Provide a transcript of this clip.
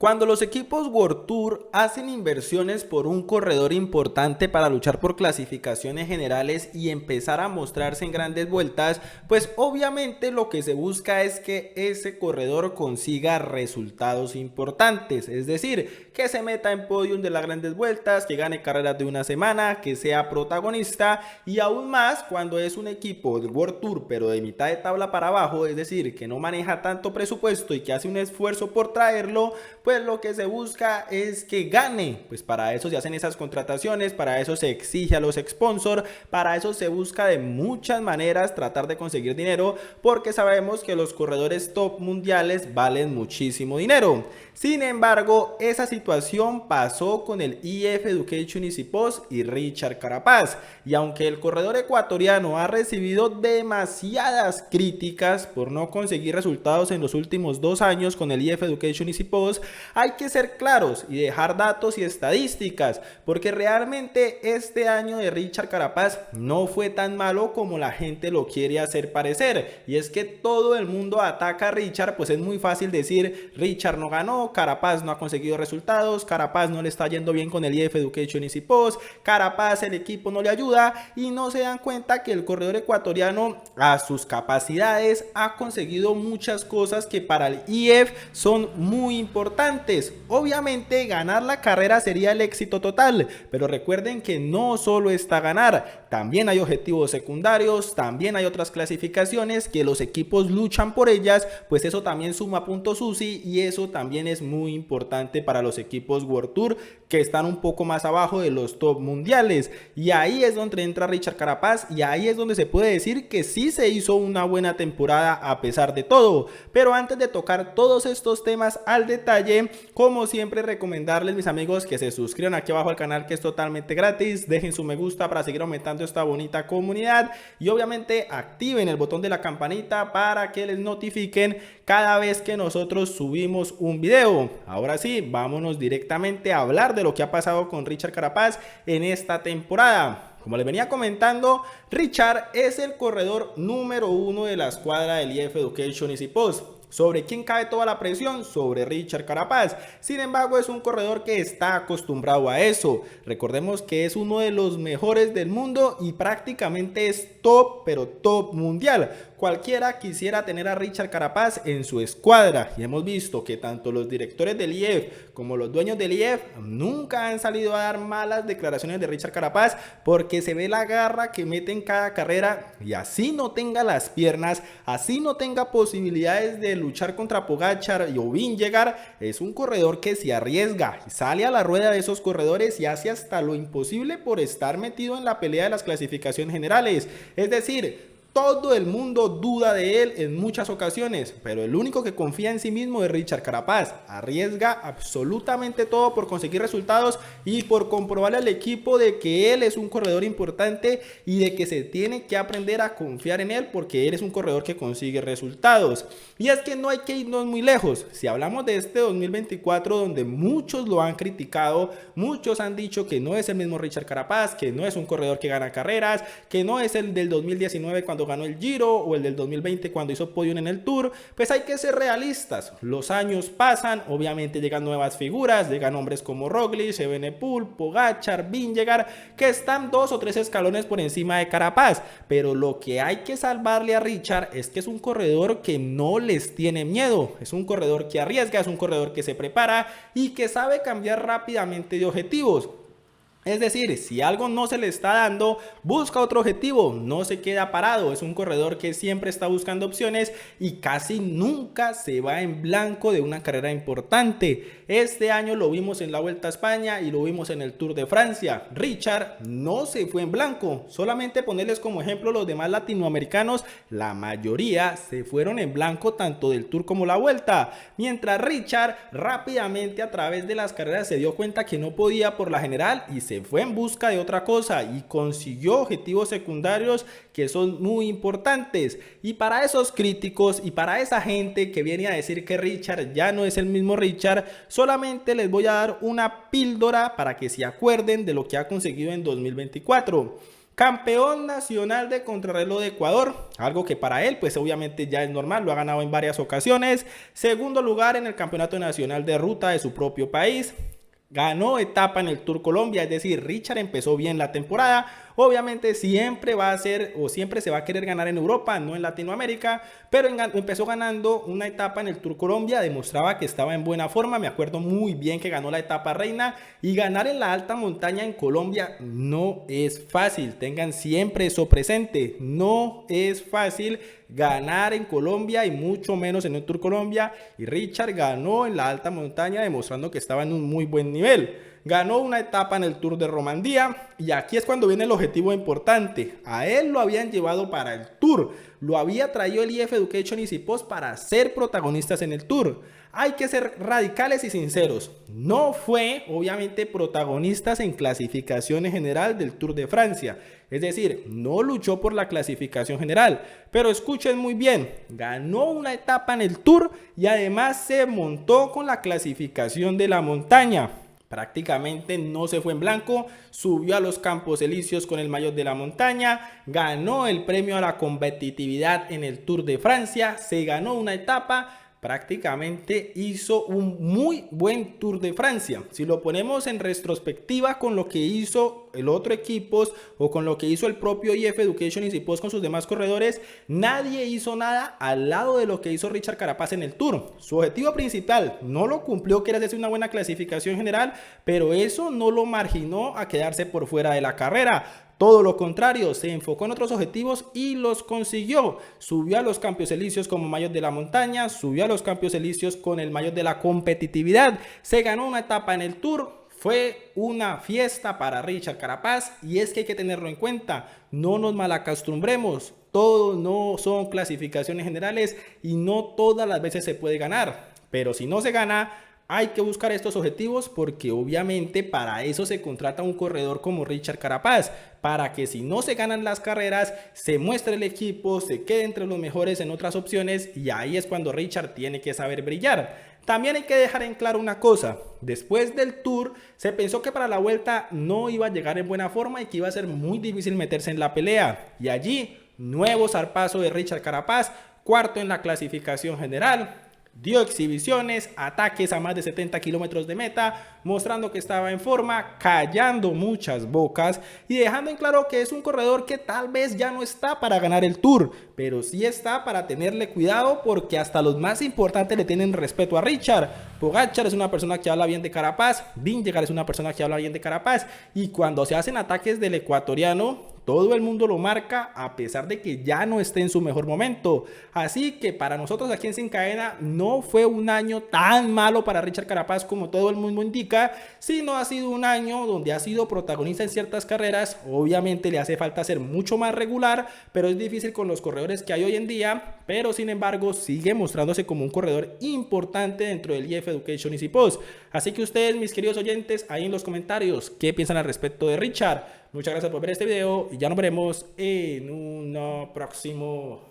Cuando los equipos World Tour hacen inversiones por un corredor importante para luchar por clasificaciones generales y empezar a mostrarse en grandes vueltas, pues obviamente lo que se busca es que ese corredor consiga resultados importantes, es decir, que se meta en podium de las grandes vueltas, que gane carreras de una semana, que sea protagonista y aún más cuando es un equipo del World Tour pero de mitad de tabla para abajo, es decir, que no maneja tanto presupuesto y que hace un esfuerzo por traerlo, pues lo que se busca es que gane. Pues para eso se hacen esas contrataciones, para eso se exige a los sponsors, para eso se busca de muchas maneras tratar de conseguir dinero, porque sabemos que los corredores top mundiales valen muchísimo dinero. Sin embargo, esa situación pasó con el EF Education Easy Post y Richard Carapaz, y aunque el corredor ecuatoriano ha recibido demasiadas críticas por no conseguir resultados en los últimos 2 años con el EF Education Easy Post, hay que ser claros y dejar datos y estadísticas, porque realmente este año de Richard Carapaz no fue tan malo como la gente lo quiere hacer parecer. Y es que todo el mundo ataca a Richard, pues es muy fácil decir Richard no ganó, Carapaz no ha conseguido resultados, Carapaz no le está yendo bien con el EF Education Easy Post, Carapaz el equipo no le ayuda, y no se dan cuenta que el corredor ecuatoriano a sus capacidades ha conseguido muchas cosas que para el EF son muy importantes. Obviamente ganar la carrera sería el éxito total, pero recuerden que no solo está ganar, también hay objetivos secundarios, también hay otras clasificaciones que los equipos luchan por ellas, pues eso también suma puntos UCI y eso también es muy importante para los equipos World Tour que están un poco más abajo de los top mundiales. Y ahí es donde entra Richard Carapaz y ahí es donde se puede decir que sí se hizo una buena temporada a pesar de todo. Pero antes de tocar todos estos temas al detalle, como siempre recomendarles, mis amigos, que se suscriban aquí abajo al canal, que es totalmente gratis, dejen su me gusta para seguir aumentando esta bonita comunidad y obviamente activen el botón de la campanita para que les notifiquen cada vez que nosotros subimos un video. Ahora sí, vámonos directamente a hablar de lo que ha pasado con Richard Carapaz en esta temporada. Como les venía comentando, Richard es el corredor número 1 de la escuadra del EF Education Easy Post. ¿Sobre quién cae toda la presión? Sobre Richard Carapaz. Sin embargo, es un corredor que está acostumbrado a eso. Recordemos que es uno de los mejores del mundo y prácticamente es top, pero top mundial. Cualquiera quisiera tener a Richard Carapaz en su escuadra y hemos visto que tanto los directores del IEF como los dueños del IEF nunca han salido a dar malas declaraciones de Richard Carapaz, porque se ve la garra que mete en cada carrera y así no tenga las piernas, así no tenga posibilidades de luchar contra Pogačar o Vingegaard, es un corredor que se arriesga y sale a la rueda de esos corredores y hace hasta lo imposible por estar metido en la pelea de las clasificaciones generales. Es decir, todo el mundo duda de él en muchas ocasiones, pero el único que confía en sí mismo es Richard Carapaz. Arriesga absolutamente todo por conseguir resultados y por comprobarle al equipo de que él es un corredor importante y de que se tiene que aprender a confiar en él, porque él es un corredor que consigue resultados. Y es que no hay que irnos muy lejos. Si hablamos de este 2024, donde muchos lo han criticado, muchos han dicho que no es el mismo Richard Carapaz, que no es un corredor que gana carreras, que no es el del 2019 cuando ganó el Giro o el del 2020 cuando hizo podium en el Tour, pues hay que ser realistas. Los años pasan, obviamente llegan nuevas figuras, llegan hombres como Roglic, Evenepoel, Pogačar, Vingegaard, que están 2 o 3 escalones por encima de Carapaz, pero lo que hay que salvarle a Richard es que es un corredor que no les tiene miedo, es un corredor que arriesga, es un corredor que se prepara y que sabe cambiar rápidamente de objetivos. Es decir, si algo no se le está dando, busca otro objetivo, no se queda parado. Es un corredor que siempre está buscando opciones y casi nunca se va en blanco de una carrera importante. Este año lo vimos en la Vuelta a España y lo vimos en el Tour de Francia. Richard no se fue en blanco. Solamente ponerles como ejemplo los demás latinoamericanos, la mayoría se fueron en blanco tanto del Tour como la Vuelta. Mientras Richard rápidamente a través de las carreras se dio cuenta que no podía por la general y se fue en busca de otra cosa y consiguió objetivos secundarios que son muy importantes. Y para esos críticos y para esa gente que viene a decir que Richard ya no es el mismo Richard, solamente les voy a dar una píldora para que se acuerden de lo que ha conseguido en 2024. Campeón nacional de contrarreloj de Ecuador, algo que para él pues obviamente ya es normal, lo ha ganado en varias ocasiones. Segundo lugar en el campeonato nacional de ruta de su propio país. Ganó etapa en el Tour Colombia, es decir, Richard empezó bien la temporada. Obviamente siempre va a ser o siempre se va a querer ganar en Europa, no en Latinoamérica, pero empezó ganando una etapa en el Tour Colombia, demostraba que estaba en buena forma. Me acuerdo muy bien que ganó la etapa reina, y ganar en la alta montaña en Colombia no es fácil, tengan siempre eso presente, no es fácil ganar en Colombia y mucho menos en el Tour Colombia, y Richard ganó en la alta montaña demostrando que estaba en un muy buen nivel. Ganó una etapa en el Tour de Romandía, y aquí es cuando viene el objetivo importante. A él lo habían llevado para el Tour, lo había traído el IF Education Easy Post para ser protagonistas en el Tour. Hay que ser radicales y sinceros, no fue obviamente protagonistas en clasificación en general del Tour de Francia, es decir, no luchó por la clasificación general, pero escuchen muy bien, ganó una etapa en el Tour y además se montó con la clasificación de la montaña. Prácticamente no se fue en blanco, subió a los Campos Elíseos con el maillot de la montaña, ganó el premio a la competitividad en el Tour de Francia, se ganó una etapa. Prácticamente hizo un muy buen Tour de Francia. Si lo ponemos en retrospectiva con lo que hizo el otro equipo o con lo que hizo el propio IF Education Easy Post con sus demás corredores, nadie hizo nada al lado de lo que hizo Richard Carapaz en el Tour. Su objetivo principal no lo cumplió, que era hacer una buena clasificación general, pero eso no lo marginó a quedarse por fuera de la carrera. Todo lo contrario, se enfocó en otros objetivos y los consiguió. Subió a los Campos Elíseos como maillot de la montaña, subió a los Campos Elíseos con el maillot de la competitividad, se ganó una etapa en el Tour. Fue una fiesta para Richard Carapaz, y es que hay que tenerlo en cuenta, no nos malacostumbremos, todo no son clasificaciones generales y no todas las veces se puede ganar, pero si no se gana, hay que buscar estos objetivos, porque obviamente para eso se contrata un corredor como Richard Carapaz, para que si no se ganan las carreras, se muestre el equipo, se quede entre los mejores en otras opciones, y ahí es cuando Richard tiene que saber brillar. También hay que dejar en claro una cosa, después del Tour se pensó que para la Vuelta no iba a llegar en buena forma y que iba a ser muy difícil meterse en la pelea, y allí nuevo zarpazo de Richard Carapaz, cuarto en la clasificación general. Dio exhibiciones, ataques a más de 70 kilómetros de meta, mostrando que estaba en forma, callando muchas bocas y dejando en claro que es un corredor que tal vez ya no está para ganar el Tour, pero sí está para tenerle cuidado, porque hasta los más importantes le tienen respeto a Richard. Pogačar es una persona que habla bien de Carapaz, Vingegaard es una persona que habla bien de Carapaz, y cuando se hacen ataques del ecuatoriano, todo el mundo lo marca a pesar de que ya no esté en su mejor momento. Así que para nosotros aquí en Sin Cadena no fue un año tan malo para Richard Carapaz como todo el mundo indica, sino ha sido un año donde ha sido protagonista en ciertas carreras. Obviamente le hace falta ser mucho más regular, pero es difícil con los corredores que hay hoy en día, pero sin embargo sigue mostrándose como un corredor importante dentro del IF Education Easy Post. Así que ustedes, mis queridos oyentes, ahí en los comentarios, ¿qué piensan al respecto de Richard? Muchas gracias por ver este video y ya nos veremos en uno próximo.